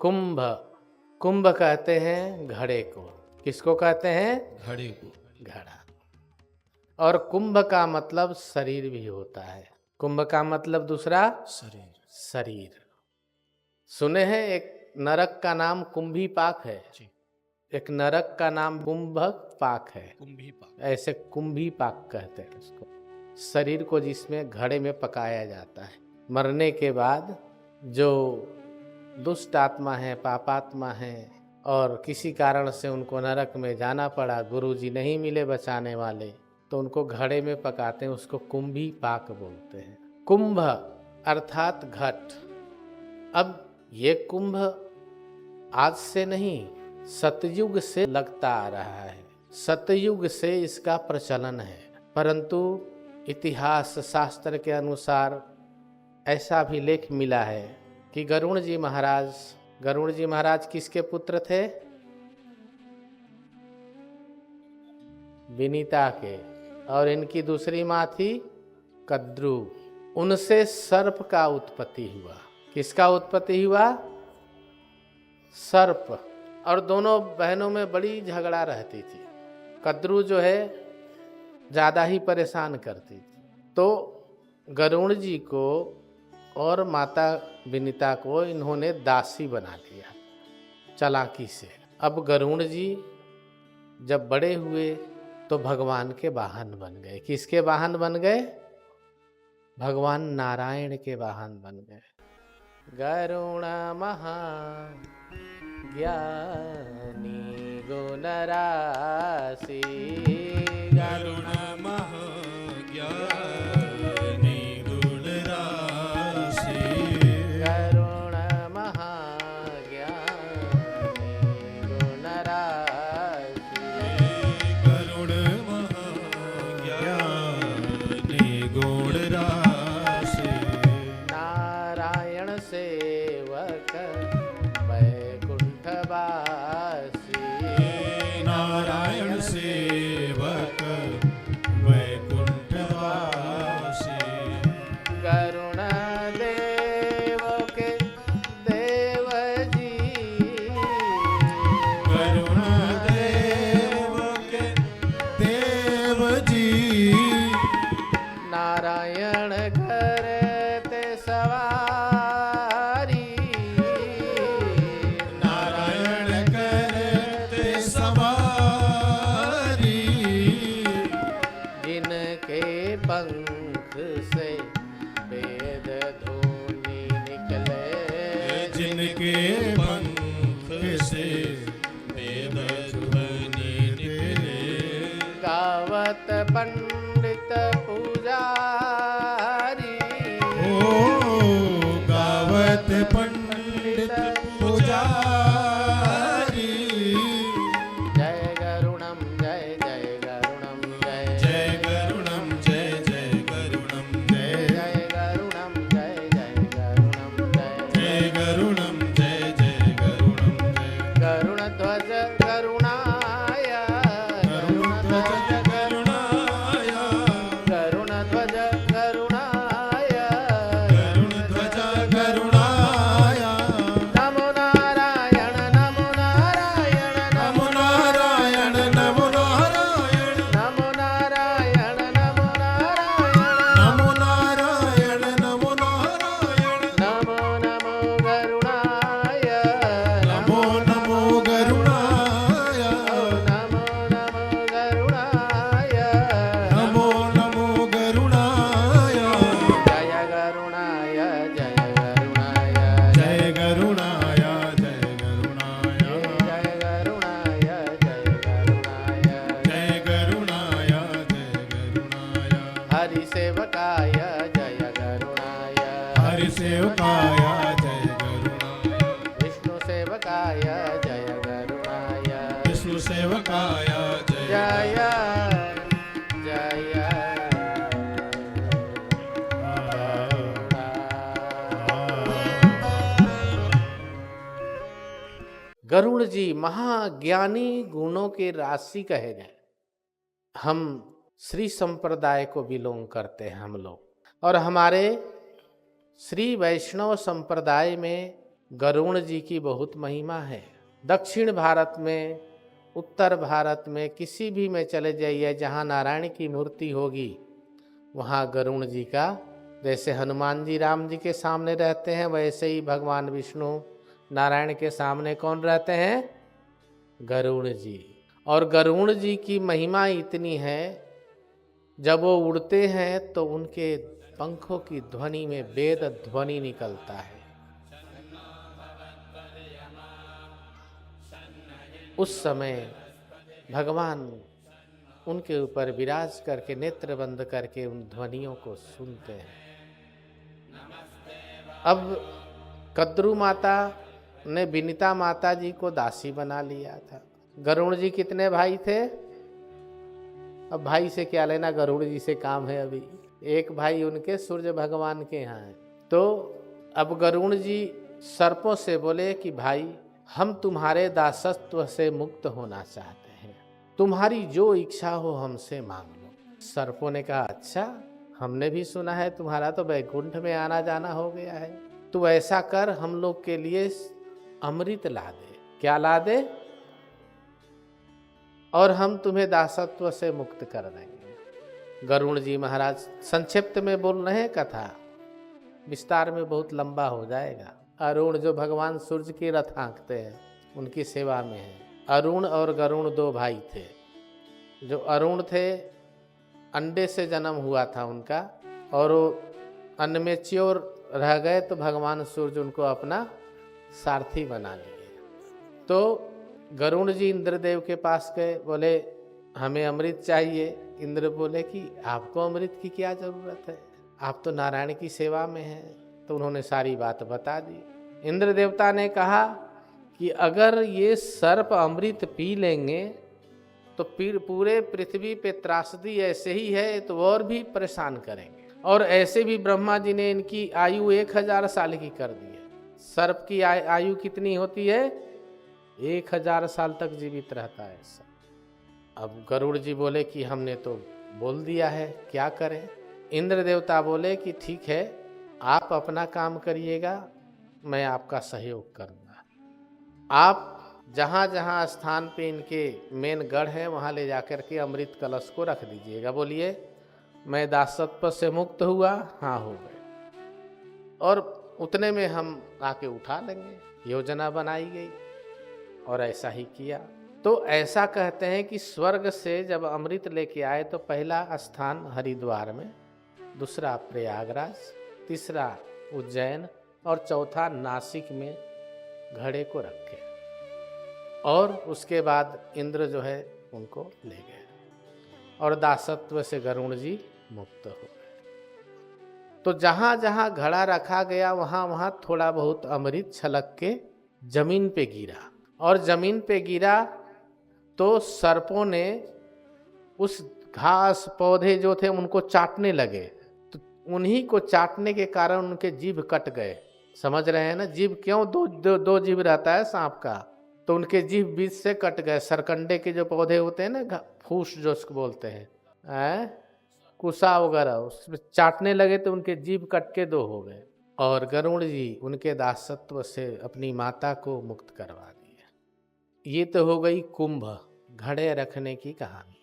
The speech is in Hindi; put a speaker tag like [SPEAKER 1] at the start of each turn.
[SPEAKER 1] कुंभ, कुंभ कहते हैं घड़े को। किसको कहते हैं?
[SPEAKER 2] घड़े को।
[SPEAKER 1] घड़ा। और कुंभ का मतलब शरीर भी होता है। कुंभ का मतलब दूसरा
[SPEAKER 2] शरीर।
[SPEAKER 1] शरीर। सुने हैं एक नरक का नाम कुंभी पाक है, एक नरक का नाम कुंभक पाक है।
[SPEAKER 2] कुंभी पाक।
[SPEAKER 1] ऐसे कुंभी पाक कहते हैं उसको, शरीर को जिसमें घड़े में पकाया जाता है। मरने के बाद जो दुष्ट आत्मा है, पापात्मा है, और किसी कारण से उनको नरक में जाना पड़ा, गुरुजी नहीं मिले बचाने वाले, तो उनको घड़े में पकाते हैं, उसको कुंभी पाक बोलते हैं। कुंभ अर्थात घट। अब ये कुंभ आज से नहीं, सतयुग से लगता आ रहा है। सतयुग से इसका प्रचलन है, परंतु इतिहास शास्त्र के अनुसार ऐसा भी लेख मिला है कि गरुण जी महाराज किसके पुत्र थे? विनीता के। और इनकी दूसरी माँ थी कद्रू। उनसे सर्प का उत्पत्ति हुआ। किसका उत्पत्ति हुआ? सर्प। और दोनों बहनों में बड़ी झगड़ा रहती थी। कद्रू जो है ज़्यादा ही परेशान करती थी, तो गरुण जी को और माता विनीता को इन्होंने दासी बना लिया चालाकी से। अब गरुण जी जब बड़े हुए तो भगवान के वाहन बन गए। किसके वाहन बन गए? भगवान नारायण के वाहन बन गए। गरुण महान ज्ञानी गुण राशि,
[SPEAKER 2] गरुण महाज्ञानी गुण राशि।
[SPEAKER 1] गरुण महाज्ञानी गुण राशि।
[SPEAKER 2] गरुण महाज्ञानी गुण राशि।
[SPEAKER 1] नारायण सेवक वैकुंठ वासी।
[SPEAKER 2] नारायण सेवक वैकुंठ वासी।
[SPEAKER 1] गरुण देव के देव जी,
[SPEAKER 2] गरुण देव के देव जी।
[SPEAKER 1] नारायण करते सवारी।
[SPEAKER 2] नारायण करते सवारी।
[SPEAKER 1] जिनके पंख से वेद ध्वनि निकले,
[SPEAKER 2] जिनके पंख से वेद ध्वनि निकले।
[SPEAKER 1] गावत पंडित पुजारी।
[SPEAKER 2] ओ गावत पंडित पुजारी।
[SPEAKER 1] जय गरुणम जय जय गरुणम जय
[SPEAKER 2] जय गरुणम जय जय गरुणम जय।
[SPEAKER 1] जय गरुणम जय जय गरुणम जय
[SPEAKER 2] जय गरुणम जय जय गरुणम जय।
[SPEAKER 1] गरुण ध्वज करुणाय,
[SPEAKER 2] गरुण ध्वज करुणाय।
[SPEAKER 1] गरुण ध्वज करुणाय।
[SPEAKER 2] गरुण ध्वज करुणाय।
[SPEAKER 1] नमो नारायण नमो नारायण
[SPEAKER 2] नमो नारायण नमो नारायण।
[SPEAKER 1] नमो नारायण नमो नारायण।
[SPEAKER 2] नमो नारायण नमो नारायण।
[SPEAKER 1] नमो नमो गरुणाय।
[SPEAKER 2] नमो नमो गरुणाय।
[SPEAKER 1] नमो नमो गरुणाय।
[SPEAKER 2] नमो नमो गरुणाय।
[SPEAKER 1] जय गरुणाय जय गरुणाय।
[SPEAKER 2] जय गरुणाय जय गरुणाय।
[SPEAKER 1] जय गरुणाय जय गरुणाय।
[SPEAKER 2] जय गरुणाय जय गरुणाय।
[SPEAKER 1] हरि सेवकाय जय गरुणाय।
[SPEAKER 2] हरि सेवकाय जय गरुणाय।
[SPEAKER 1] विष्णु सेवकाय जय गरुणाय।
[SPEAKER 2] विष्णु सेवकाय जय
[SPEAKER 1] जय जय गरुड़ जी महाज्ञानी गुणों के राशि कहे गए। हम श्री संप्रदाय को बिलोंग करते हैं हम लोग, और हमारे श्री वैष्णव संप्रदाय में गरुड़ जी की बहुत महिमा है। दक्षिण भारत में, उत्तर भारत में, किसी भी में चले जाइए जहाँ नारायण की मूर्ति होगी, वहाँ गरुड़ जी का, जैसे हनुमान जी राम जी के सामने रहते हैं, वैसे ही भगवान विष्णु नारायण के सामने कौन रहते हैं? गरुड़ जी। और गरुड़ जी की महिमा इतनी है, जब वो उड़ते हैं तो उनके पंखों की ध्वनि में वेद ध्वनि निकलता है। उस समय भगवान उनके ऊपर विराज करके नेत्र बंद करके उन ध्वनियों को सुनते हैं। अब कद्रू माता ने विनीता माता जी को दासी बना लिया था। गरुड़ जी कितने भाई थे? अब भाई से क्या लेना, गरुड़ जी से काम है। अभी एक भाई उनके सूर्य भगवान के यहाँ है। तो अब गरुड़ जी सर्पों से बोले कि भाई, हम तुम्हारे दासत्व से मुक्त होना चाहते हैं, तुम्हारी जो इच्छा हो हमसे मांग लो। सर्पों ने कहा, अच्छा, हमने भी सुना है तुम्हारा तो वैकुंठ में आना जाना हो गया है, तो ऐसा कर, हम लोग के लिए अमृत ला दे। क्या ला दे? और हम तुम्हें दासत्व से मुक्त कर देंगे। गरुड़ जी महाराज संक्षिप्त में बोल रहे हैं कथा, विस्तार में बहुत लंबा हो जाएगा। अरुण जो भगवान सूर्य की रथ हाँकते हैं, उनकी सेवा में है। अरुण और गरुड़ दो भाई थे। जो अरुण थे, अंडे से जन्म हुआ था उनका, और वो अनमेच्योर रह गए तो भगवान सूर्य उनको अपना सारथी बना लिए। तो गरुड़ जी इंद्रदेव के पास गए, बोले हमें अमृत चाहिए। इंद्र बोले कि आपको अमृत की क्या जरूरत है, आप तो नारायण की सेवा में हैं। तो उन्होंने सारी बात बता दी। इंद्र देवता ने कहा कि अगर ये सर्प अमृत पी लेंगे तो फिर पूरे पृथ्वी पे त्रासदी ऐसे ही है तो और भी परेशान करेंगे। और ऐसे भी ब्रह्मा जी ने इनकी आयु 1000 साल की कर दी है। सर्प की आयु कितनी होती है? 1000 साल तक जीवित रहता है सर्प। अब गरुड़ जी बोले कि हमने तो बोल दिया है, क्या करें? इंद्र देवता बोले कि ठीक है, आप अपना काम करिएगा, मैं आपका सहयोग करूँगा। आप जहाँ जहाँ स्थान पे इनके मेन गढ़ है वहाँ ले जाकर के अमृत कलश को रख दीजिएगा। बोलिए, मैं दासत्व से मुक्त हुआ? हाँ, हो गए। और उतने में हम आके उठा लेंगे। योजना बनाई गई और ऐसा ही किया। तो ऐसा कहते हैं कि स्वर्ग से जब अमृत लेके आए तो पहला स्थान हरिद्वार में, दूसरा प्रयागराज, तीसरा उज्जैन और चौथा नासिक में घड़े को रखे। और उसके बाद इंद्र जो है उनको ले गए और दासत्व से गरुड़ जी मुक्त हो गए। तो जहाँ जहाँ घड़ा रखा गया वहाँ वहाँ थोड़ा बहुत अमृत छलक के जमीन पे गिरा। और जमीन पे गिरा तो सर्पों ने उस घास पौधे जो थे उनको चाटने लगे। तो उन्हीं को चाटने के कारण उनके जीभ कट गए। समझ रहे हैं ना? जीभ क्यों दो जीभ रहता है सांप का? तो उनके जीभ बीच से कट गए। सरकंडे के जो पौधे होते हैं ना, फूस जो उसको बोलते हैं, कुसा वगैरह, उसमें चाटने लगे तो उनके जीभ कट के 2 हो गए। और गरुड़ जी उनके दासत्व से अपनी माता को मुक्त करवा दिए। ये तो हो गई कुंभ, घड़े रखने की कहानी।